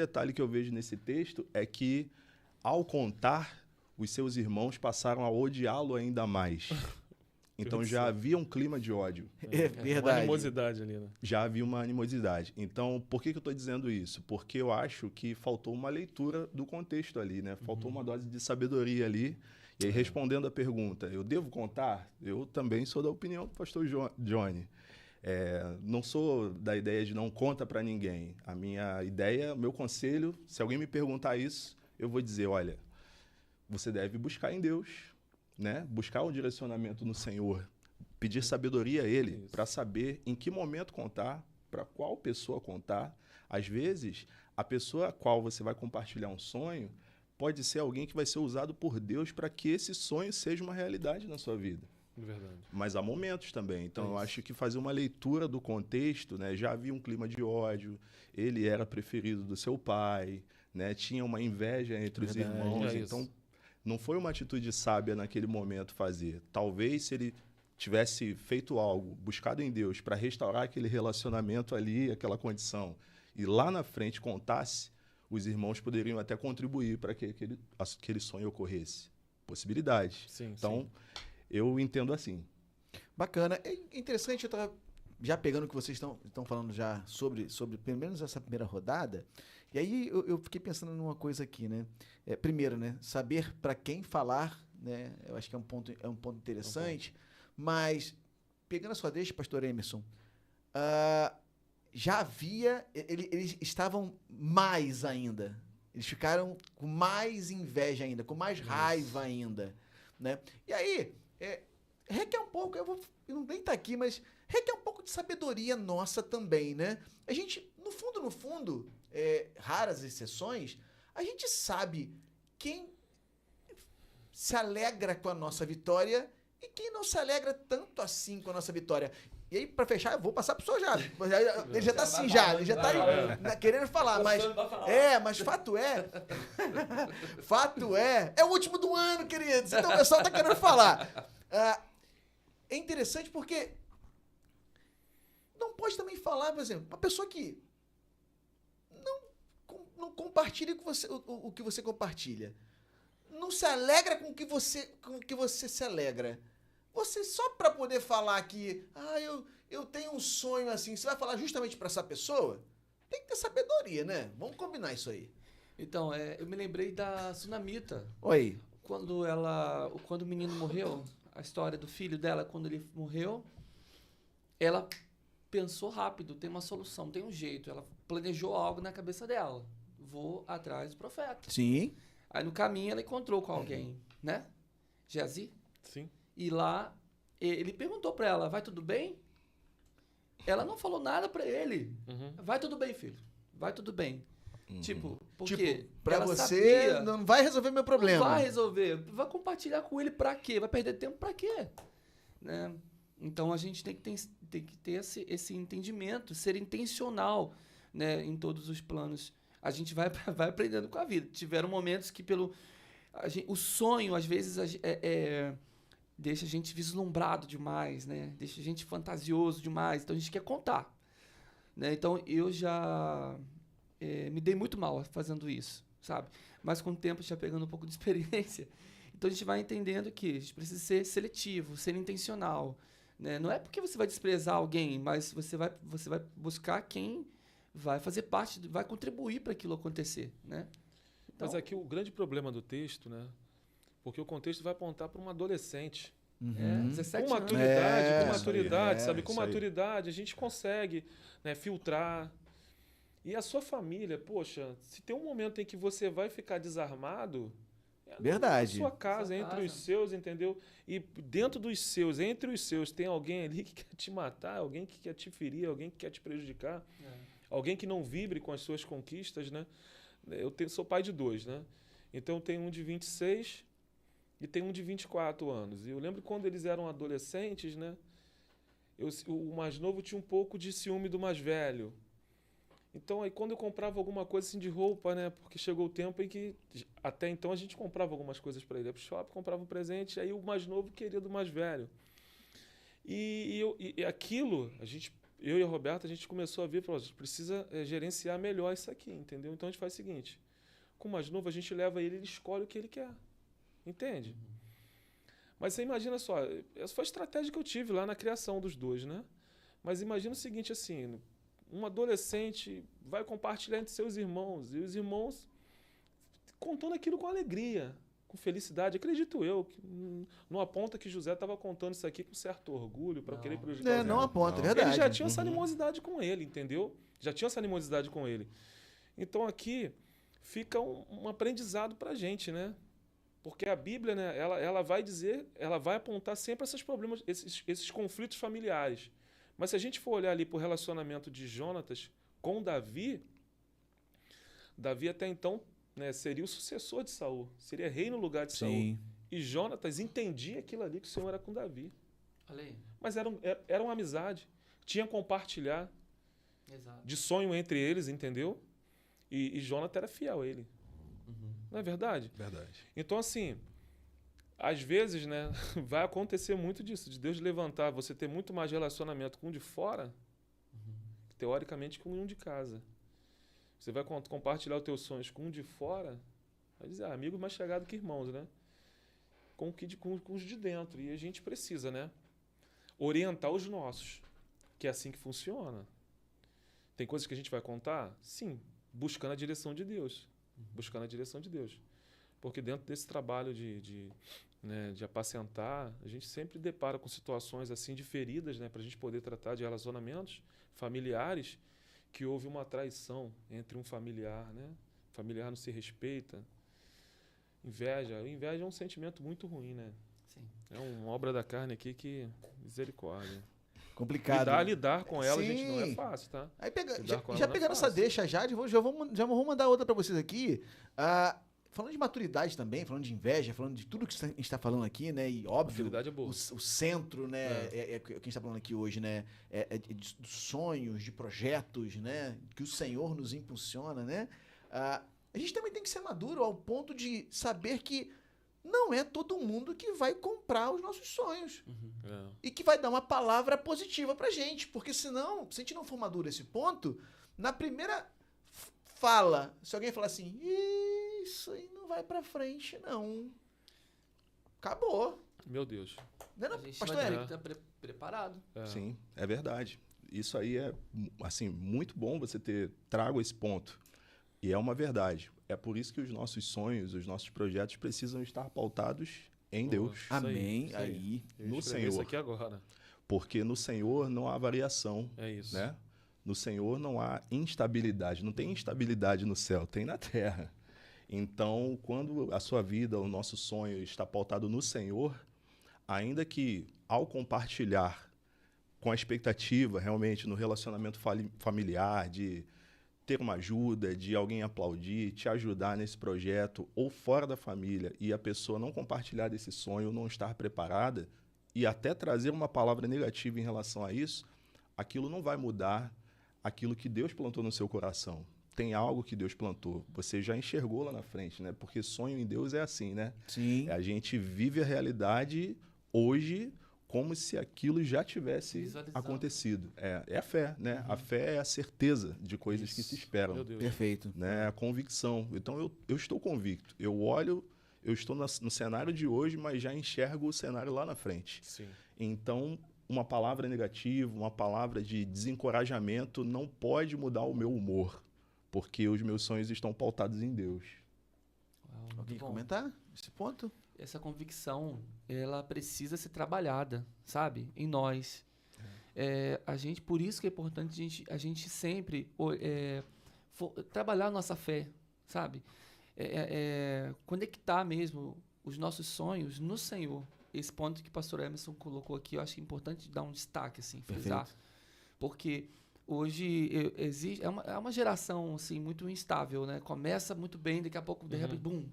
detalhe que eu vejo nesse texto é que, ao contar, os seus irmãos passaram a odiá-lo ainda mais. Então já havia um clima de ódio. É verdade. Uma animosidade ali, né? Já havia uma animosidade. Então, por que eu estou dizendo isso? Porque eu acho que faltou uma leitura do contexto ali, né? Faltou uma dose de sabedoria ali. E aí, respondendo a pergunta, eu devo contar? Eu também sou da opinião do pastor Johnny. Não sou da ideia de não conta para ninguém. A minha ideia, meu conselho, se alguém me perguntar isso, eu vou dizer, olha, você deve buscar em Deus, né? Buscar um direcionamento no Senhor, pedir sabedoria a Ele para saber em que momento contar, para qual pessoa contar. Às vezes, a pessoa a qual você vai compartilhar um sonho pode ser alguém que vai ser usado por Deus para que esse sonho seja uma realidade na sua vida. Verdade. Mas há momentos também. Então, eu acho que fazer uma leitura do contexto, né? Já havia um clima de ódio, ele era preferido do seu pai, né? Tinha uma inveja entre os irmãos. Então, não foi uma atitude sábia naquele momento fazer. Talvez se ele tivesse feito algo, buscado em Deus para restaurar aquele relacionamento ali, aquela condição, e lá na frente contasse, os irmãos poderiam até contribuir para que aquele sonho ocorresse. Possibilidade. Sim, então, eu entendo assim. Bacana. É interessante, eu estava já pegando o que vocês estão falando já sobre pelo menos essa primeira rodada, e aí eu fiquei pensando numa coisa aqui, né? Primeiro, né? Saber para quem falar, né? Eu acho que é um ponto interessante, mas pegando a sua deixa, pastor Emerson, já havia, eles estavam mais ainda, eles ficaram com mais inveja ainda, com mais raiva ainda, né? E aí, requer um pouco, eu não nem tá aqui, mas requer um pouco de sabedoria nossa também, né? A gente, no fundo, raras exceções, a gente sabe quem se alegra com a nossa vitória e quem não se alegra tanto assim com a nossa vitória. E aí, pra fechar, eu vou passar pro senhor já. Ele já tá assim já, ele já tá aí, querendo falar, mas... mas fato é o último do ano, queridos. Então o pessoal tá querendo falar. É interessante porque não pode também falar, por exemplo, uma pessoa que não compartilha com você, o que você compartilha, não se alegra com o que você se alegra. Você só para poder falar que eu tenho um sonho assim, você vai falar justamente para essa pessoa? Tem que ter sabedoria, né? Vamos combinar isso aí. Então, eu me lembrei da Sunamita. Oi. Quando o menino morreu, a história do filho dela, quando ele morreu, ela pensou rápido, tem uma solução, tem um jeito. Ela planejou algo na cabeça dela. Vou atrás do profeta. Sim. Aí no caminho ela encontrou com alguém, né? Geazi. Sim. E lá ele perguntou pra ela, vai tudo bem? Ela não falou nada pra ele. Vai tudo bem, filho. Vai tudo bem. Tipo, porque pra ela você sabia, não vai resolver meu problema. não vai resolver. Vai compartilhar com ele pra quê? Vai perder tempo pra quê? Né? Então a gente tem que ter esse entendimento, ser intencional, né, em todos os planos. A gente vai aprendendo com a vida. Tiveram momentos que o sonho, às vezes, deixa a gente vislumbrado demais, né? Deixa a gente fantasioso demais. Então a gente quer contar. Né? Então eu já me dei muito mal fazendo isso, sabe? Mas com o tempo, já pegando um pouco de experiência, então a gente vai entendendo que a gente precisa ser seletivo, ser intencional. Né? Não é porque você vai desprezar alguém, mas você vai buscar quem vai fazer parte, vai contribuir para aquilo acontecer, né? Então, mas aqui o grande problema do texto, né? Porque o contexto vai apontar para um adolescente. 17 com anos. maturidade, sabe? Com maturidade a gente consegue, né, filtrar. E a sua família, poxa, se tem um momento em que você vai ficar desarmado, Verdade. na sua casa, entre os seus, entendeu? E dentro dos seus, entre os seus, tem alguém ali que quer te matar, alguém que quer te ferir, alguém que quer te prejudicar, alguém que não vibre com as suas conquistas, né? Sou pai de 2, né? Então eu tenho um de 26 e tenho um de 24 anos. E eu lembro quando eles eram adolescentes, né? O mais novo tinha um pouco de ciúme do mais velho. Então, aí quando eu comprava alguma coisa assim de roupa, né? Porque chegou o tempo em que, até então, a gente comprava algumas coisas para ele. Ia pro shopping, comprava um presente, aí o mais novo queria do mais velho. E aquilo, a gente eu e a Roberta, a gente começou a ver, falou, a gente precisa gerenciar melhor isso aqui, entendeu? Então a gente faz o seguinte, com o mais novo a gente leva ele escolhe o que ele quer, entende? Mas você imagina só, essa foi a estratégia que eu tive lá na criação dos dois, né? Mas imagina o seguinte, assim, um adolescente vai compartilhar entre seus irmãos, e os irmãos contando aquilo com alegria, com felicidade. Acredito eu, que não aponta que José estava contando isso aqui com certo orgulho, para querer prejudicar os Não irmãos. aponta, é Não. verdade. Ele já tinha essa animosidade com ele, entendeu? Já tinha essa animosidade com ele. Então aqui fica um aprendizado para a gente, né? Porque a Bíblia, né, ela vai dizer, ela vai apontar sempre esses problemas, esses conflitos familiares. Mas se a gente for olhar ali para o relacionamento de Jonatas com Davi, Davi até então, né, seria o sucessor de Saul, seria rei no lugar de Saul. E Jonatas entendia aquilo ali que o Senhor era com Davi. Olha aí. Mas era uma amizade. Tinha compartilhar Exato. de sonho entre eles, entendeu? E Jonatas era fiel a ele. Não é verdade? Verdade. Então, assim, às vezes, né, vai acontecer muito disso, de Deus levantar, você ter muito mais relacionamento com um de fora, teoricamente, com um de casa. Você vai compartilhar os teus sonhos com um de fora, vai dizer, amigo mais chegado que irmãos, né? Com os de dentro. E a gente precisa, né? Orientar os nossos, que é assim que funciona. Tem coisas que a gente vai contar? Sim, buscando a direção de Deus. Buscando a direção de Deus. Porque dentro desse trabalho de apacentar, a gente sempre depara com situações assim de feridas, né? Para a gente poder tratar de relacionamentos familiares que houve uma traição entre um familiar, né? O familiar não se respeita. Inveja. Inveja é um sentimento muito ruim, né? Sim. É uma obra da carne aqui que... Misericórdia. Complicado. Lidar com ela, gente, não é Sim. fácil, tá? Aí Lidar com ela já não é pegando essa fácil. deixa já vou mandar outra para vocês aqui. Falando de maturidade também, falando de inveja, falando de tudo que a gente está falando aqui, né? E óbvio, Maturidade é boa. o centro, né? É o que a gente está falando aqui hoje, né? De sonhos, de projetos, né? Que o Senhor nos impulsiona, né? A gente também tem que ser maduro ao ponto de saber que não é todo mundo que vai comprar os nossos sonhos. É. E que vai dar uma palavra positiva pra gente. Porque senão, se a gente não for maduro a esse ponto, na primeira fala, se alguém falar assim, isso aí não vai pra frente, não. Acabou. Meu Deus. Não, A gente pastor vai ter Eric? que estar preparado. É. Sim, é verdade. Isso aí é, assim, muito bom você ter trago esse ponto. E é uma verdade. É por isso que os nossos sonhos, os nossos projetos precisam estar pautados em Boa. Deus. Isso aí, Amém. isso aí. Aí. Eu ia No escrever isso Senhor. aqui agora. Porque no Senhor não há variação, É isso. né? No Senhor não há instabilidade. Não tem instabilidade no céu, tem na terra. Então, quando a sua vida, o nosso sonho está pautado no Senhor, ainda que ao compartilhar com a expectativa realmente no relacionamento familiar, de ter uma ajuda, de alguém aplaudir, te ajudar nesse projeto, ou fora da família, e a pessoa não compartilhar desse sonho, não estar preparada, e até trazer uma palavra negativa em relação a isso, aquilo não vai mudar aquilo que Deus plantou no seu coração. Tem algo que Deus plantou. Você já enxergou lá na frente, né? Porque sonho em Deus é assim, né? Sim. A gente vive a realidade hoje como se aquilo já tivesse Visualizar. acontecido. É a fé, né? A fé é a certeza de coisas que se esperam, Meu Deus. Perfeito. né? A convicção. Então eu estou convicto. Eu olho, eu estou no cenário de hoje, mas já enxergo o cenário lá na frente. Sim. Então, uma palavra negativa, uma palavra de desencorajamento não pode mudar o meu humor, porque os meus sonhos estão pautados em Deus. Uau, muito Alguém quer bom. comentar esse ponto? Essa convicção, ela precisa ser trabalhada, sabe? Em nós. A gente, por isso que é importante a gente sempre trabalhar a nossa fé, sabe? Conectar mesmo os nossos sonhos no Senhor. Esse ponto que o pastor Emerson colocou aqui, eu acho importante dar um destaque, assim, frisar. Perfeito. Porque hoje existe, é uma geração assim, muito instável, né? Começa muito bem, daqui a pouco, de repente, bum,